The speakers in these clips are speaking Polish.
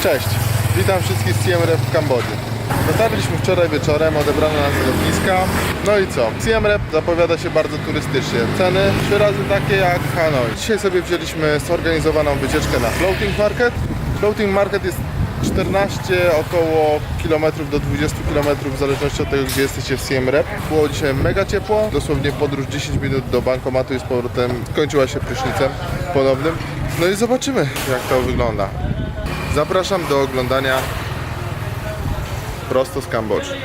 Cześć, witam wszystkich z Siem Reap w Kambodży. Dotarliśmy wczoraj wieczorem, odebrano nas z lotniska. No i co? Siem Reap zapowiada się bardzo turystycznie. Ceny 3 razy takie jak w Hanoi. Dzisiaj sobie wzięliśmy zorganizowaną wycieczkę na Floating Market. Floating Market jest 14 około kilometrów do 20 km w zależności od tego, gdzie jesteście w Siem Reap. Było dzisiaj mega ciepło, dosłownie podróż 10 minut do bankomatu i z powrotem skończyła się prysznicem ponownym. No i zobaczymy, jak to wygląda. Zapraszam do oglądania prosto z Kambodży.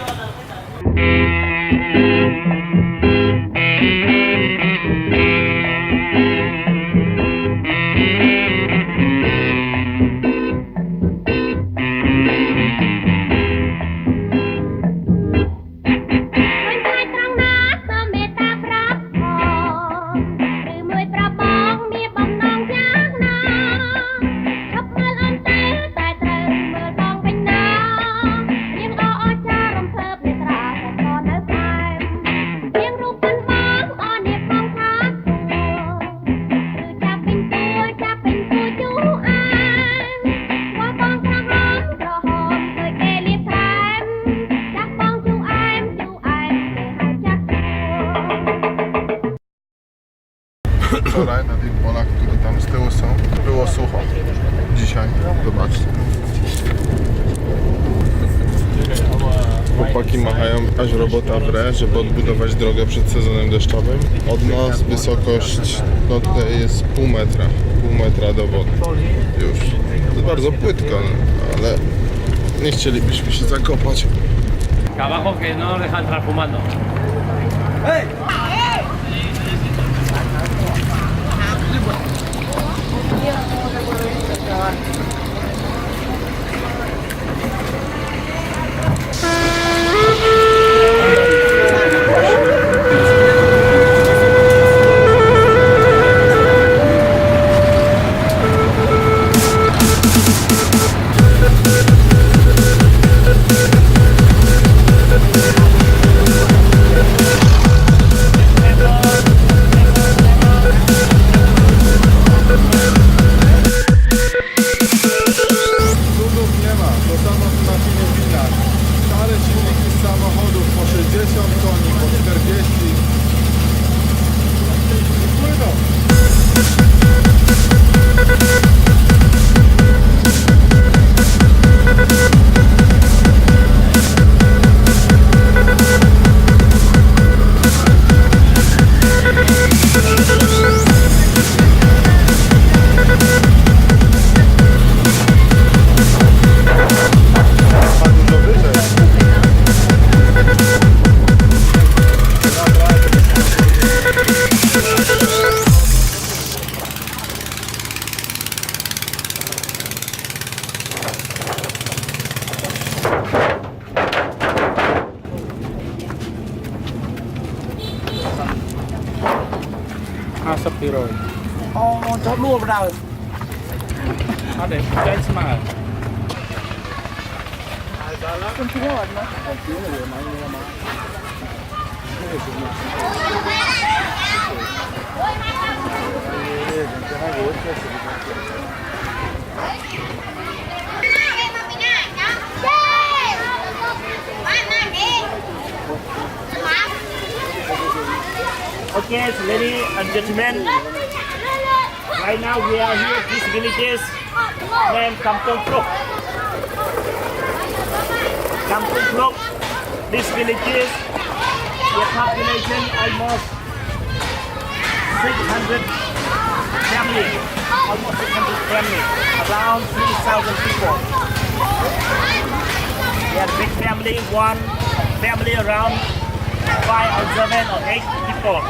Wczoraj na tych polach, które tam z tyłu są, było sucho. Dzisiaj, zobaczcie. Chłopaki machają, aż robota wre, żeby odbudować drogę przed sezonem deszczowym. Od nas wysokość, no tutaj jest pół metra do wody. Już. To jest bardzo płytko, ale nie chcielibyśmy się zakopać. Abajo que no dejan estar fumando. ¡Hey! sắp đi rồi. Chó đua vào đầu. Để cháy mà. Con chú rồi mà. Okay, so ladies and gentlemen, right now we are here at this village named Kampong Plok. Kampong Plok, this village the population almost 600 families, almost 600 families, around 3,000 people. We have a big family, one family around 5 or 7 or 8 people.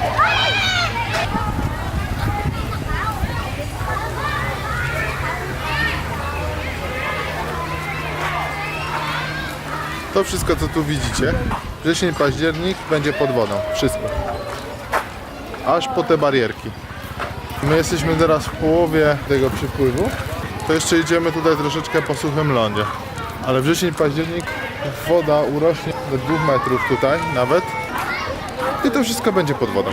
To wszystko, co tu widzicie, wrzesień, październik będzie pod wodą. Wszystko. Aż po te barierki. My jesteśmy teraz w połowie tego przypływu. To jeszcze idziemy tutaj troszeczkę po suchym lądzie. Ale wrzesień, październik woda urośnie do 2 metrów tutaj nawet. I to wszystko będzie pod wodą.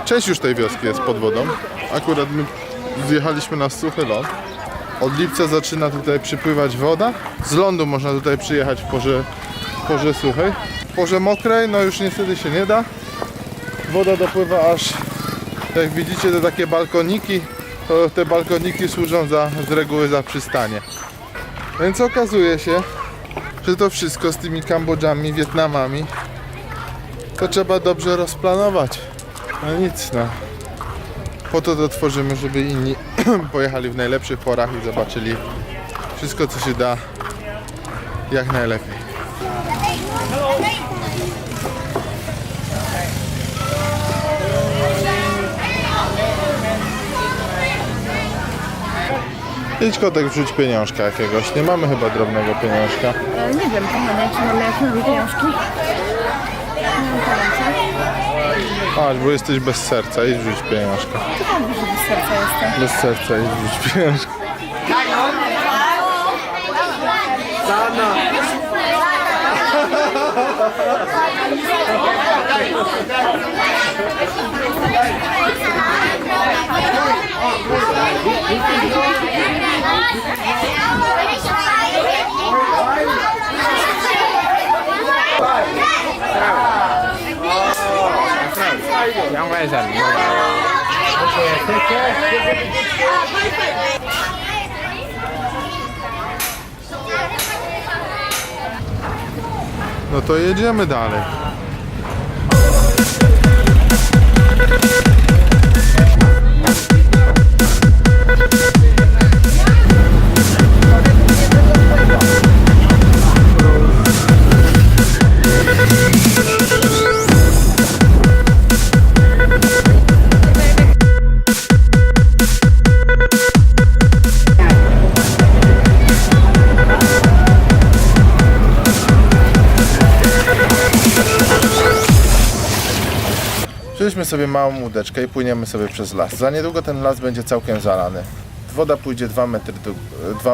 Część już tej wioski jest pod wodą. Akurat my zjechaliśmy na suchy ląd. Od lipca zaczyna tutaj przypływać woda. Z lądu można tutaj przyjechać w porze suchej. W porze mokrej no już niestety się nie da. Woda dopływa aż, jak widzicie, te takie balkoniki. To te balkoniki służą z reguły za przystanie. Więc okazuje się, że to wszystko z tymi Kambodżami, Wietnamami to trzeba dobrze rozplanować. No nic, no. Po to tworzymy, żeby inni pojechali w najlepszych porach i zobaczyli wszystko, co się da jak najlepiej. Idź kotek, wrzuć pieniążka jakiegoś. Nie mamy chyba drobnego pieniążka. Nie wiem, kochanie, czy mamy jakieś pieniążki. Chodź, bo jesteś bez serca, idź wrzuć pieniążka. Ty tam wiesz, że bez serca jestem. Bez serca, idź wrzuć pieniążka. Yang quay dần. No to jedziemy dalej. Wzięliśmy sobie małą łódeczkę i płyniemy sobie przez las. Za niedługo ten las będzie całkiem zalany. Woda pójdzie 2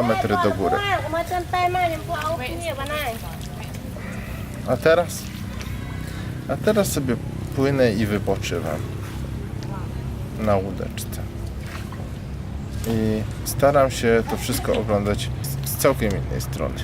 metry do góry. A teraz sobie płynę i wypoczywam na łódeczce. I staram się to wszystko oglądać z całkiem innej strony.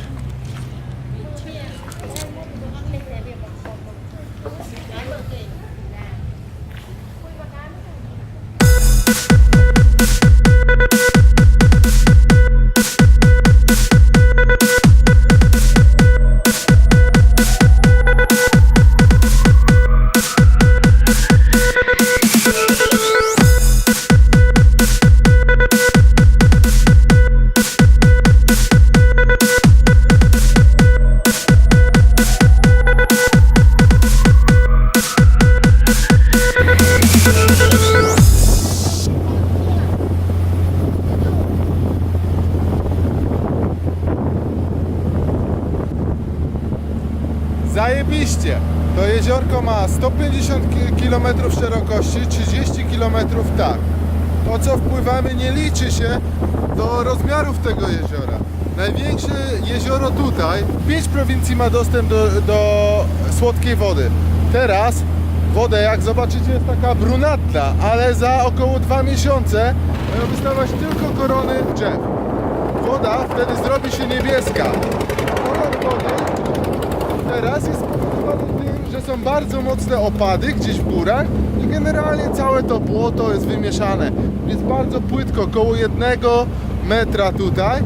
Zajebiście! To jeziorko ma 150 km szerokości, 30 km tak. To co wpływamy nie liczy się do rozmiarów tego jeziora. Największe jezioro tutaj, 5 prowincji ma dostęp do słodkiej wody. Teraz woda, jak zobaczycie, jest taka brunatna, ale za około 2 miesiące mają wystawać tylko korony drzew. Woda wtedy zrobi się niebieska. Kolor wody teraz jest spowodowany tym, że są bardzo mocne opady gdzieś w górach i generalnie całe to błoto jest wymieszane. Jest bardzo płytko, około 1 metra tutaj.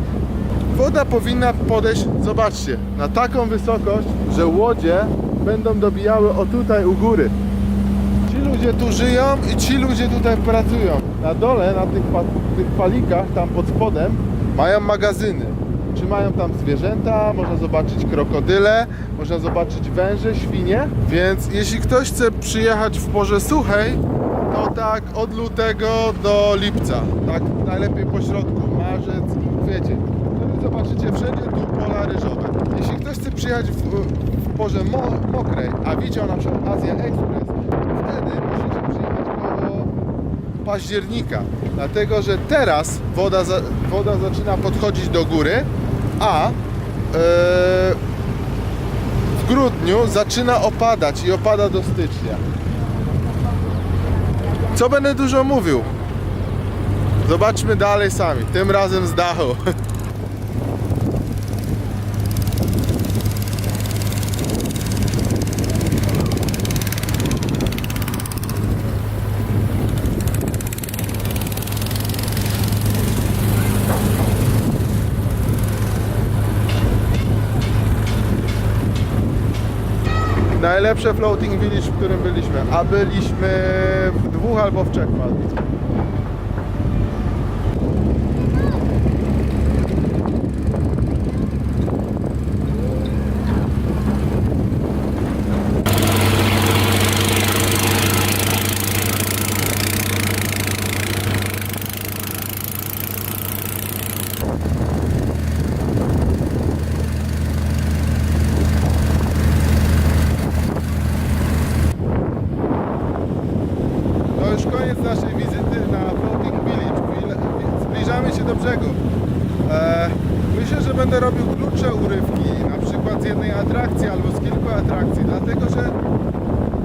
Woda powinna podejść, zobaczcie, na taką wysokość, że łodzie będą dobijały o tutaj u góry. Ci ludzie tu żyją i ci ludzie tutaj pracują. Na dole, na tych palikach, tam pod spodem, mają magazyny. Trzymają tam zwierzęta, można zobaczyć krokodyle, można zobaczyć węże, świnie. Więc jeśli ktoś chce przyjechać w porze suchej, to tak od lutego do lipca. Tak najlepiej po środku, marzec, kwiecień. Wtedy zobaczycie wszędzie tu pola ryżowe. Jeśli ktoś chce przyjechać w porze mokrej, a widział na przykład Azja Express, wtedy musicie przyjechać koło października. Dlatego, że teraz woda zaczyna podchodzić do góry, a w grudniu zaczyna opadać i opada do stycznia. Co będę dużo mówił? Zobaczmy dalej sami, tym razem z dachu. Najlepsze floating village, w którym byliśmy, a byliśmy w 2 albo w 3 ładnych. To już koniec naszej wizyty na Floating Village. Zbliżamy się do brzegu. Myślę, że będę robił krótsze urywki, na przykład z jednej atrakcji albo z kilku atrakcji, dlatego że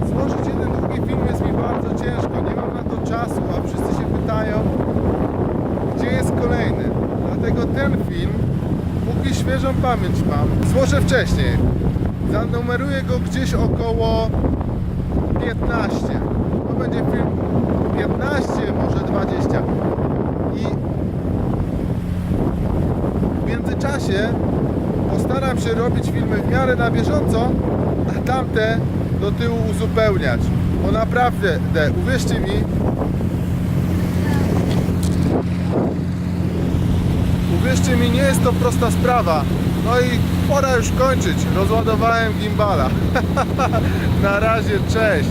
złożyć jeden długi film jest mi bardzo ciężko. Nie mam na to czasu, a wszyscy się pytają, gdzie jest kolejny. Dlatego ten film, póki świeżą pamięć mam, złożę wcześniej. Zanumeruję go gdzieś około 15. To będzie film 15, może 20. I w międzyczasie postaram się robić filmy w miarę na bieżąco, a tamte do tyłu uzupełniać. Bo naprawdę, uwierzcie mi, nie jest to prosta sprawa. No i pora już kończyć. Rozładowałem gimbala. Na razie, cześć.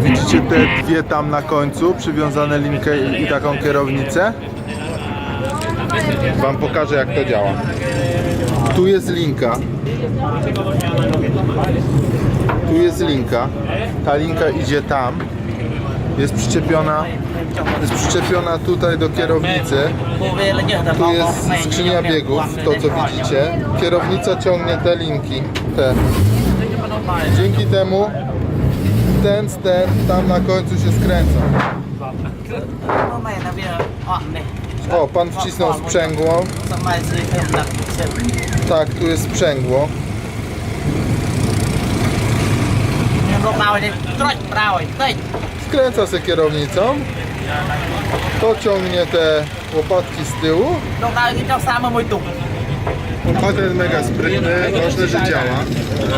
Widzicie te dwie tam na końcu, przywiązane linkę i taką kierownicę? Wam pokażę, jak to działa. Tu jest linka. Tu jest linka. Ta linka idzie tam. Jest przyczepiona tutaj do kierownicy. Tu jest skrzynia biegów, to co widzicie. Kierownica ciągnie te linki. Te. Dzięki temu ten ster tam na końcu się skręca. O, pan wcisnął sprzęgło. Tak, tu jest sprzęgło. Skręca się kierownicą. To ciągnie te łopatki z tyłu. A ten mega sprytny, ważne, że działa.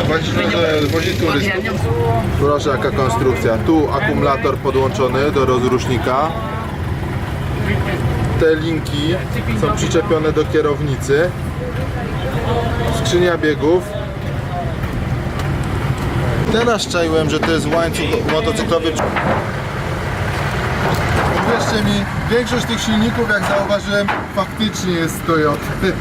Ważne, że wozi turystów. Proszę, jaka konstrukcja. Tu akumulator podłączony do rozrusznika. Te linki są przyczepione do kierownicy. Skrzynia biegów. Teraz czaiłem, że to jest łańcuch motocyklowy. Uwierzcie mi, większość tych silników, jak zauważyłem, faktycznie jest stojący.